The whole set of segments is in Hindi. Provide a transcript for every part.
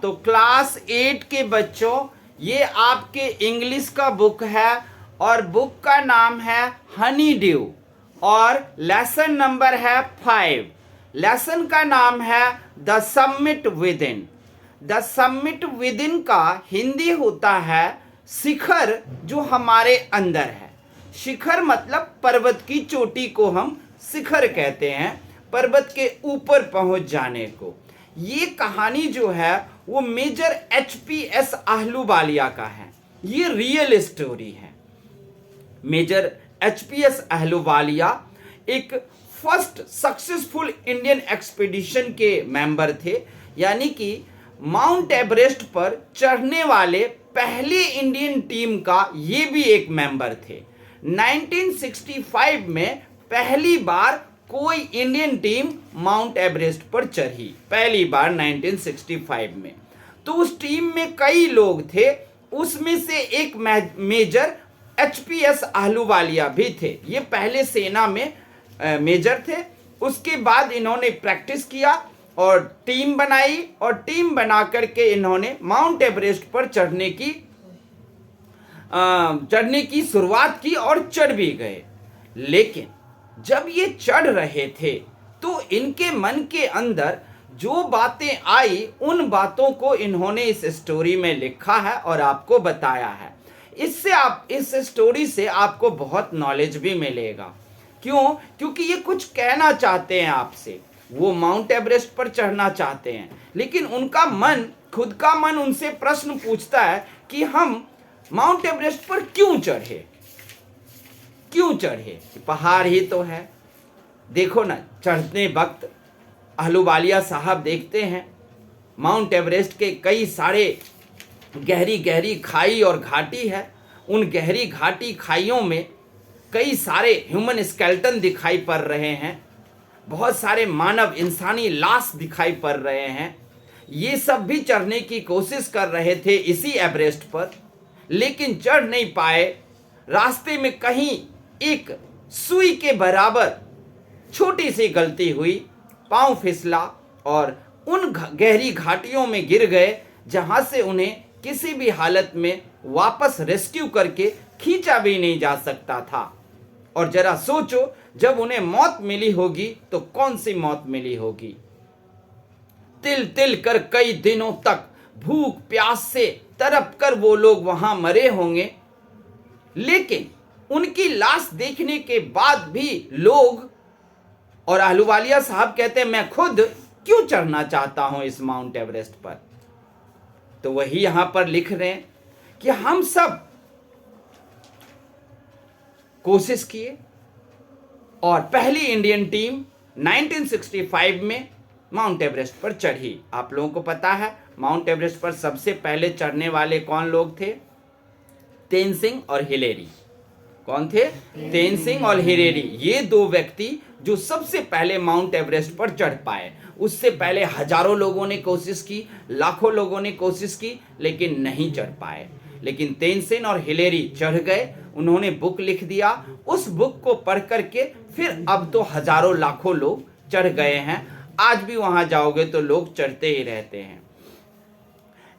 तो क्लास 8 के बच्चों, ये आपके इंग्लिश का बुक है और बुक का नाम है हनी ड्यू और लेसन नंबर है 5। लेसन का नाम है the summit with in. The summit with in का हिंदी होता है शिखर जो हमारे अंदर है। शिखर मतलब पर्वत की चोटी को हम शिखर कहते हैं, पर्वत के ऊपर पहुंच जाने को। ये कहानी जो है वो मेजर एचपीएस आहलूवालिया का है। ये रियल स्टोरी है। मेजर एचपीएस आहलूवालिया एक फर्स्ट सक्सेसफुल इंडियन एक्सपीडिशन के मेंबर थे, यानी कि माउंट एवरेस्ट पर चढ़ने वाले पहले इंडियन टीम का ये भी एक मेंबर थे। 1965 में पहली बार कोई इंडियन टीम माउंट एवरेस्ट पर चढ़ी, पहली बार 1965 में। तो उस टीम में कई लोग थे, उसमें से एक मेजर एचपीएस आहलूवालिया भी थे। ये पहले सेना में मेजर थे। उसके बाद इन्होंने प्रैक्टिस किया और टीम बनाई और टीम बना करके इन्होंने माउंट एवरेस्ट पर चढ़ने की शुरुआत की और चढ़ भी गए। लेकिन जब ये चढ़ रहे थे तो इनके मन के अंदर जो बातें आई, उन बातों को इन्होंने इस स्टोरी में लिखा है और आपको बताया है। इससे आप इस स्टोरी से आपको बहुत नॉलेज भी मिलेगा। क्यों? क्योंकि ये कुछ कहना चाहते हैं आपसे। वो माउंट एवरेस्ट पर चढ़ना चाहते हैं, लेकिन उनका मन, खुद का मन उनसे प्रश्न पूछता है कि हम माउंट एवरेस्ट पर क्यों चढ़े? क्यों चढ़े? पहाड़ ही तो है। देखो ना, चढ़ते वक्त आहलूवालिया साहब देखते हैं माउंट एवरेस्ट के कई सारे गहरी गहरी खाई और घाटी है। उन गहरी घाटी खाइयों में कई सारे ह्यूमन स्केलेटन दिखाई पड़ रहे हैं, बहुत सारे मानव इंसानी लाश दिखाई पड़ रहे हैं। ये सब भी चढ़ने की कोशिश कर रहे थे इसी एवरेस्ट पर, लेकिन चढ़ नहीं पाए। रास्ते में कहीं एक सुई के बराबर छोटी सी गलती हुई, पांव फिसला और उन गहरी घाटियों में गिर गए, जहां से उन्हें किसी भी हालत में वापस रेस्क्यू करके खींचा भी नहीं जा सकता था। और जरा सोचो, जब उन्हें मौत मिली होगी तो कौन सी मौत मिली होगी? तिल तिल कर कई दिनों तक भूख प्यास से तड़प कर वो लोग वहां मरे होंगे। लेकिन उनकी लाश देखने के बाद भी लोग, और आहलूवालिया साहब कहते हैं मैं खुद क्यों चढ़ना चाहता हूं इस माउंट एवरेस्ट पर। तो वही यहां पर लिख रहे हैं कि हम सब कोशिश किए और पहली इंडियन टीम 1965 में माउंट एवरेस्ट पर चढ़ी। आप लोगों को पता है माउंट एवरेस्ट पर सबसे पहले चढ़ने वाले कौन लोग थे? तेनसिंग और हिलेरी। कौन थे? तेनसिंग और हिलेरी। ये दो व्यक्ति जो सबसे पहले माउंट एवरेस्ट पर चढ़ पाए। उससे पहले हजारों लोगों ने कोशिश की, लाखों लोगों ने कोशिश की, लेकिन नहीं चढ़ पाए। लेकिन तेनसिंग और हिलेरी चढ़ गए। उन्होंने बुक लिख दिया। उस बुक को पढ़ करके फिर अब तो हजारों लाखों लोग चढ़ गए हैं। आज भी वहां जाओगे तो लोग चढ़ते ही रहते हैं।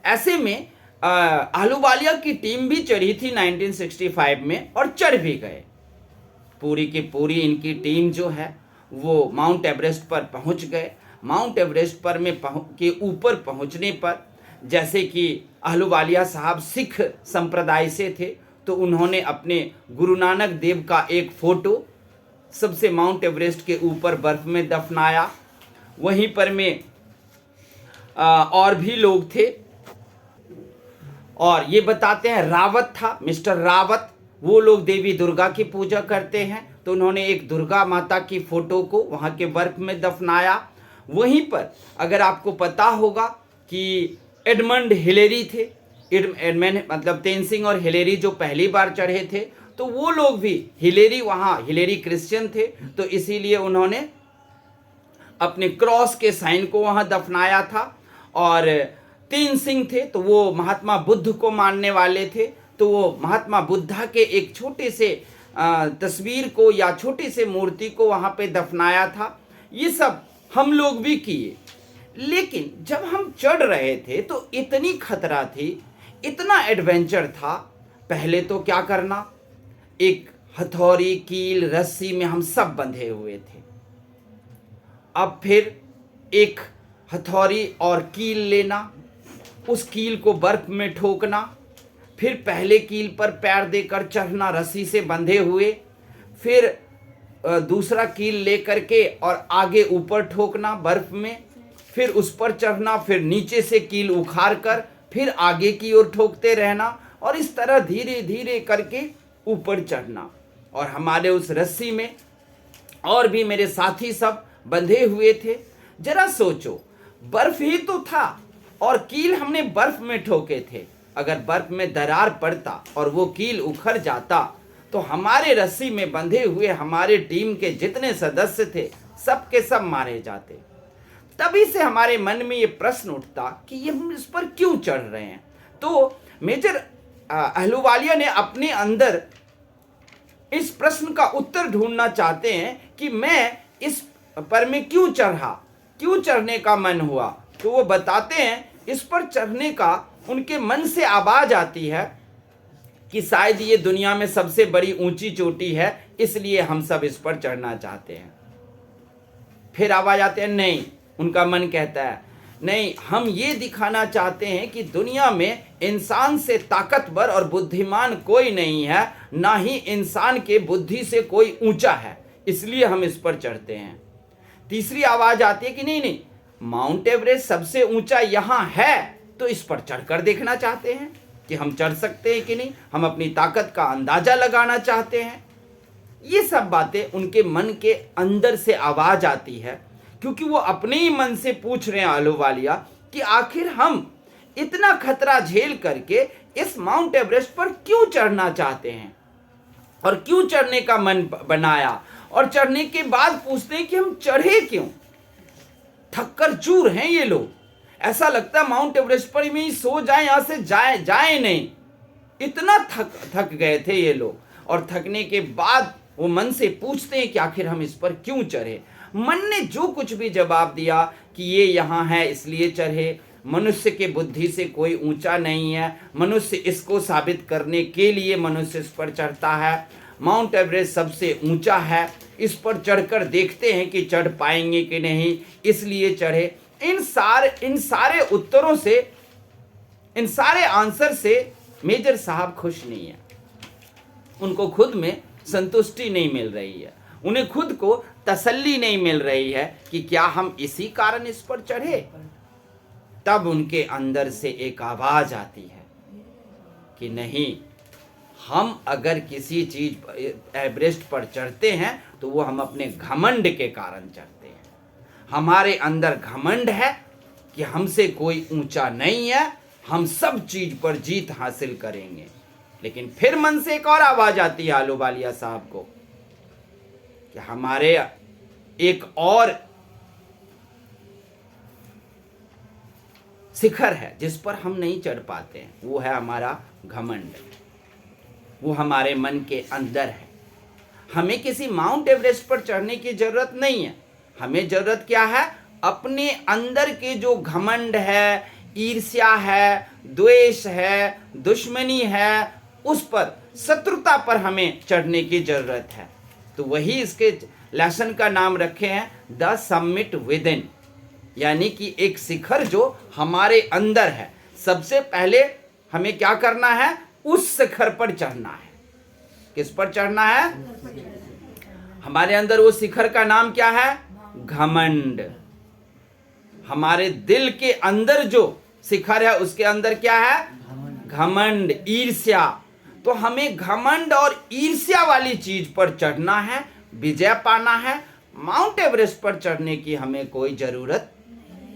ऐसे में आहलूवालिया की टीम भी चढ़ी थी 1965 में और चढ़ भी गए। पूरी की पूरी इनकी टीम जो है वो माउंट एवरेस्ट पर पहुंच गए। माउंट एवरेस्ट पर के ऊपर पहुंचने पर, जैसे कि आहलूवालिया साहब सिख संप्रदाय से थे, तो उन्होंने अपने गुरु नानक देव का एक फोटो सबसे माउंट एवरेस्ट के ऊपर बर्फ में दफनाया। वहीं पर में और भी लोग थे, और ये बताते हैं रावत था, मिस्टर रावत। वो लोग देवी दुर्गा की पूजा करते हैं, तो उन्होंने एक दुर्गा माता की फोटो को वहाँ के बर्फ में दफनाया। वहीं पर अगर आपको पता होगा कि एडमंड हिलेरी थे, एडमंड मतलब तेनसिंग और हिलेरी जो पहली बार चढ़े थे, तो वो लोग भी, हिलेरी क्रिश्चियन थे, तो इसीलिए उन्होंने अपने क्रॉस के साइन को वहाँ दफनाया था। और तेनसिंग थे तो वो महात्मा बुद्ध को मानने वाले थे, तो वो महात्मा बुद्धा के एक छोटे से तस्वीर को या छोटी से मूर्ति को वहाँ पे दफनाया था। ये सब हम लोग भी किए। लेकिन जब हम चढ़ रहे थे तो इतनी खतरा थी, इतना एडवेंचर था। पहले तो क्या करना, एक हथौड़ी, कील, रस्सी में हम सब बंधे हुए थे। अब फिर एक हथौड़ी और कील लेना, उस कील को बर्फ में ठोकना, फिर पहले कील पर पैर देकर चढ़ना रस्सी से बंधे हुए, फिर दूसरा कील लेकर के और आगे ऊपर ठोकना बर्फ में, फिर उस पर चढ़ना, फिर नीचे से कील उखाड़ कर फिर आगे की ओर ठोकते रहना, और इस तरह धीरे धीरे करके ऊपर चढ़ना। और हमारे उस रस्सी में और भी मेरे साथी सब बंधे हुए थे। जरा सोचो, बर्फ ही तो था और कील हमने बर्फ में ठोके थे। अगर बर्फ में दरार पड़ता और वो कील उखड़ जाता तो हमारे रस्सी में बंधे हुए हमारे टीम के जितने सदस्य थे सब के सब मारे जाते। तभी से हमारे मन में ये प्रश्न उठता कि ये हम इस पर क्यों चढ़ रहे हैं। तो मेजर अहलूवालिया ने अपने अंदर इस प्रश्न का उत्तर ढूंढना चाहते हैं कि मैं इस पर में क्यों चढ़ा, क्यों चढ़ने का मन हुआ। तो वो बताते हैं इस पर चढ़ने का उनके मन से आवाज आती है कि शायद ये दुनिया में सबसे बड़ी ऊंची चोटी है, इसलिए हम सब इस पर चढ़ना चाहते हैं। फिर आवाज आते हैं नहीं, उनका मन कहता है नहीं, हम ये दिखाना चाहते हैं कि दुनिया में इंसान से ताकतवर और बुद्धिमान कोई नहीं है, ना ही इंसान के बुद्धि से कोई ऊंचा है, इसलिए हम इस पर चढ़ते हैं। तीसरी आवाज आती है कि नहीं नहीं, माउंट एवरेस्ट सबसे ऊंचा यहाँ है, तो इस पर चढ़कर देखना चाहते हैं कि हम चढ़ सकते हैं कि नहीं, हम अपनी ताकत का अंदाजा लगाना चाहते हैं। ये सब बातें उनके मन के अंदर से आवाज आती है, क्योंकि वो अपने ही मन से पूछ रहे हैं अहलूवालिया कि आखिर हम इतना खतरा झेल करके इस माउंट एवरेस्ट पर क्यों चढ़ना चाहते हैं और क्यों चढ़ने का मन बनाया, और चढ़ने के बाद पूछते हैं कि हम चढ़े क्यों। थककर चूर हैं ये लोग, ऐसा लगता है माउंट एवरेस्ट पर में ही सो जाए, यहां से जाए नहीं, इतना थक गए थे ये लोग। और थकने के बाद वो मन से पूछते हैं कि आखिर हम इस पर क्यों चढ़े। मन ने जो कुछ भी जवाब दिया कि ये यहाँ है इसलिए चढ़े, मनुष्य के बुद्धि से कोई ऊंचा नहीं है, मनुष्य इसको साबित करने के लिए मनुष्य इस पर चढ़ता है, माउंट एवरेस्ट सबसे ऊंचा है, इस पर चढ़कर देखते हैं कि चढ़ पाएंगे कि नहीं, इसलिए चढ़े। इन सारे उत्तरों से, इन सारे आंसर से मेजर साहब खुश नहीं है। उनको खुद में संतुष्टि नहीं मिल रही है, उन्हें खुद को तसल्ली नहीं मिल रही है कि क्या हम इसी कारण इस पर चढ़े। तब उनके अंदर से एक आवाज आती है कि नहीं, हम अगर किसी चीज एवरेस्ट पर चढ़ते हैं तो वो हम अपने घमंड के कारण चढ़ते हैं। हमारे अंदर घमंड है कि हमसे कोई ऊंचा नहीं है, हम सब चीज पर जीत हासिल करेंगे। लेकिन फिर मन से एक और आवाज आती है अहलूवालिया साहब को कि हमारे एक और शिखर है जिस पर हम नहीं चढ़ पाते हैं, वो है हमारा घमंड, वो हमारे मन के अंदर है। हमें किसी माउंट एवरेस्ट पर चढ़ने की जरूरत नहीं है, हमें जरूरत क्या है, अपने अंदर के जो घमंड है, ईर्ष्या है, द्वेष है, दुश्मनी है, उस पर, शत्रुता पर हमें चढ़ने की जरूरत है। तो वही इसके लेसन का नाम रखे हैं द समिट विद इन, यानी कि एक शिखर जो हमारे अंदर है। सबसे पहले हमें क्या करना है, उस शिखर पर चढ़ना है। किस पर चढ़ना है? हमारे अंदर वो शिखर का नाम क्या है? घमंड। हमारे दिल के अंदर जो शिखर है उसके अंदर क्या है? घमंड, ईर्ष्या। तो हमें घमंड और ईर्ष्या वाली चीज पर चढ़ना है, विजय पाना है। माउंट एवरेस्ट पर चढ़ने की हमें कोई जरूरत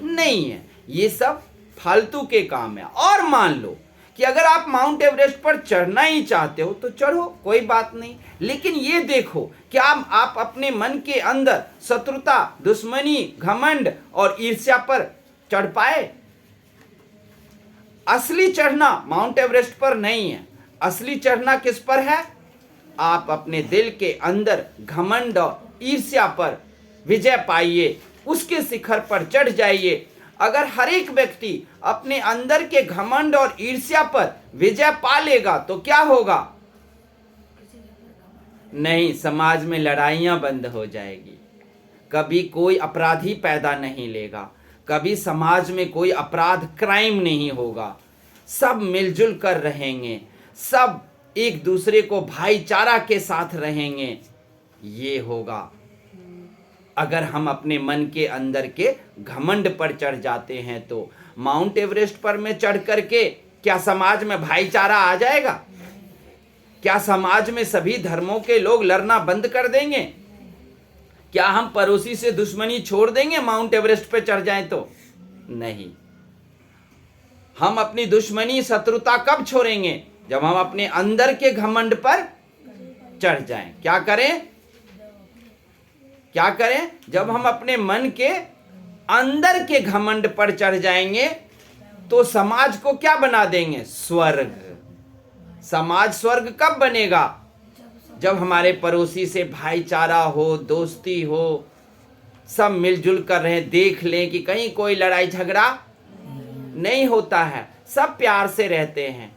नहीं है, ये सब फालतू के काम है। और मान लो कि अगर आप माउंट एवरेस्ट पर चढ़ना ही चाहते हो तो चढ़ो, कोई बात नहीं, लेकिन ये देखो कि आप अपने मन के अंदर शत्रुता, दुश्मनी, घमंड और ईर्ष्या पर चढ़ पाए। असली चढ़ना माउंट एवरेस्ट पर नहीं है, असली चढ़ना किस पर है? आप अपने दिल के अंदर घमंड और ईर्ष्या पर विजय पाइए, उसके शिखर पर चढ़ जाइए। अगर हर एक व्यक्ति अपने अंदर के घमंड और ईर्ष्या पर विजय पा लेगा तो क्या होगा? नहीं, समाज में लड़ाइयां बंद हो जाएगी, कभी कोई अपराधी पैदा नहीं लेगा, कभी समाज में कोई अपराध क्राइम नहीं होगा, सब मिलजुल कर रहेंगे, सब एक दूसरे को भाईचारा के साथ रहेंगे। ये होगा अगर हम अपने मन के अंदर के घमंड पर चढ़ जाते हैं तो। माउंट एवरेस्ट पर में चढ़ करके क्या समाज में भाईचारा आ जाएगा? क्या समाज में सभी धर्मों के लोग लड़ना बंद कर देंगे? क्या हम पड़ोसी से दुश्मनी छोड़ देंगे माउंट एवरेस्ट पर चढ़ जाएं तो? नहीं। हम अपनी दुश्मनी शत्रुता कब छोड़ेंगे? जब हम अपने अंदर के घमंड पर चढ़ जाएं। क्या करें? क्या करें? जब हम अपने मन के अंदर के घमंड पर चढ़ जाएंगे तो समाज को क्या बना देंगे? स्वर्ग। समाज स्वर्ग कब बनेगा? जब हमारे पड़ोसी से भाईचारा हो, दोस्ती हो, सब मिलजुल कर रहे, देख लें कि कहीं कोई लड़ाई झगड़ा नहीं होता है, सब प्यार से रहते हैं।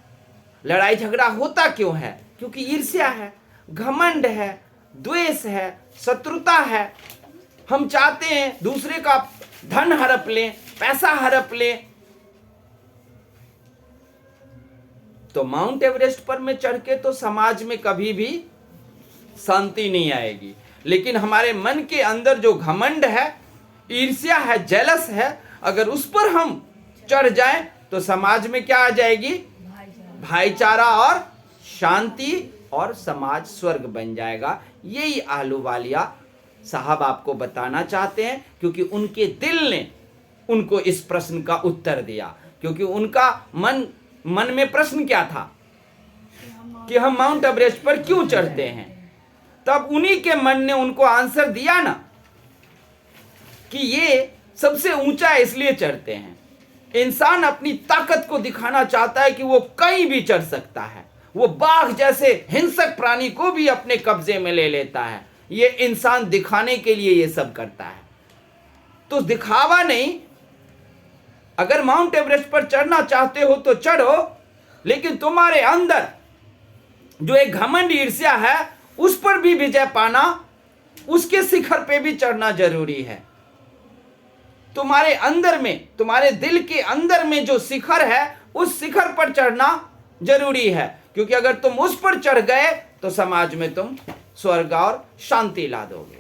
लड़ाई झगड़ा होता क्यों है? क्योंकि ईर्ष्या है, घमंड है, द्वेष है, शत्रुता है। हम चाहते हैं दूसरे का धन हड़प लें, पैसा हड़प लें। तो माउंट एवरेस्ट पर में चढ़ के तो समाज में कभी भी शांति नहीं आएगी, लेकिन हमारे मन के अंदर जो घमंड है, ईर्ष्या है, जेलस है, अगर उस पर हम चढ़ जाएं तो समाज में क्या आ जाएगी? भाईचारा और शांति, और समाज स्वर्ग बन जाएगा। यही आहलूवालिया साहब आपको बताना चाहते हैं, क्योंकि उनके दिल ने उनको इस प्रश्न का उत्तर दिया। क्योंकि उनका मन में प्रश्न क्या था कि हम माउंट एवरेस्ट पर क्यों चढ़ते हैं, तब उन्हीं के मन ने उनको आंसर दिया ना कि ये सबसे ऊंचा इसलिए चढ़ते हैं। इंसान अपनी ताकत को दिखाना चाहता है कि वो कहीं भी चढ़ सकता है, वो बाघ जैसे हिंसक प्राणी को भी अपने कब्जे में ले लेता है। ये इंसान दिखाने के लिए ये सब करता है, तो दिखावा नहीं। अगर माउंट एवरेस्ट पर चढ़ना चाहते हो तो चढ़ो, लेकिन तुम्हारे अंदर जो एक घमंड ईर्ष्या है उस पर भी विजय पाना, उसके शिखर पे भी चढ़ना जरूरी है। तुम्हारे अंदर में, तुम्हारे दिल के अंदर में जो शिखर है उस शिखर पर चढ़ना जरूरी है, क्योंकि अगर तुम उस पर चढ़ गए तो समाज में तुम स्वर्ग और शांति ला दोगे।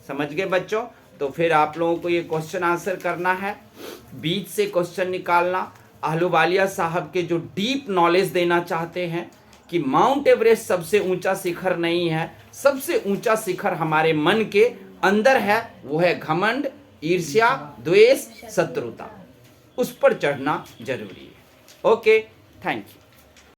समझ गए बच्चों? तो फिर आप लोगों को ये क्वेश्चन आंसर करना है, बीच से क्वेश्चन निकालना। आहलूवालिया साहब के जो डीप नॉलेज देना चाहते हैं कि माउंट एवरेस्ट सबसे ऊंचा शिखर नहीं है, सबसे ऊंचा शिखर हमारे मन के अंदर है, वो है घमंड, ईर्ष्या, द्वेष, शत्रुता। उस पर चढ़ना जरूरी है। Okay, thank you.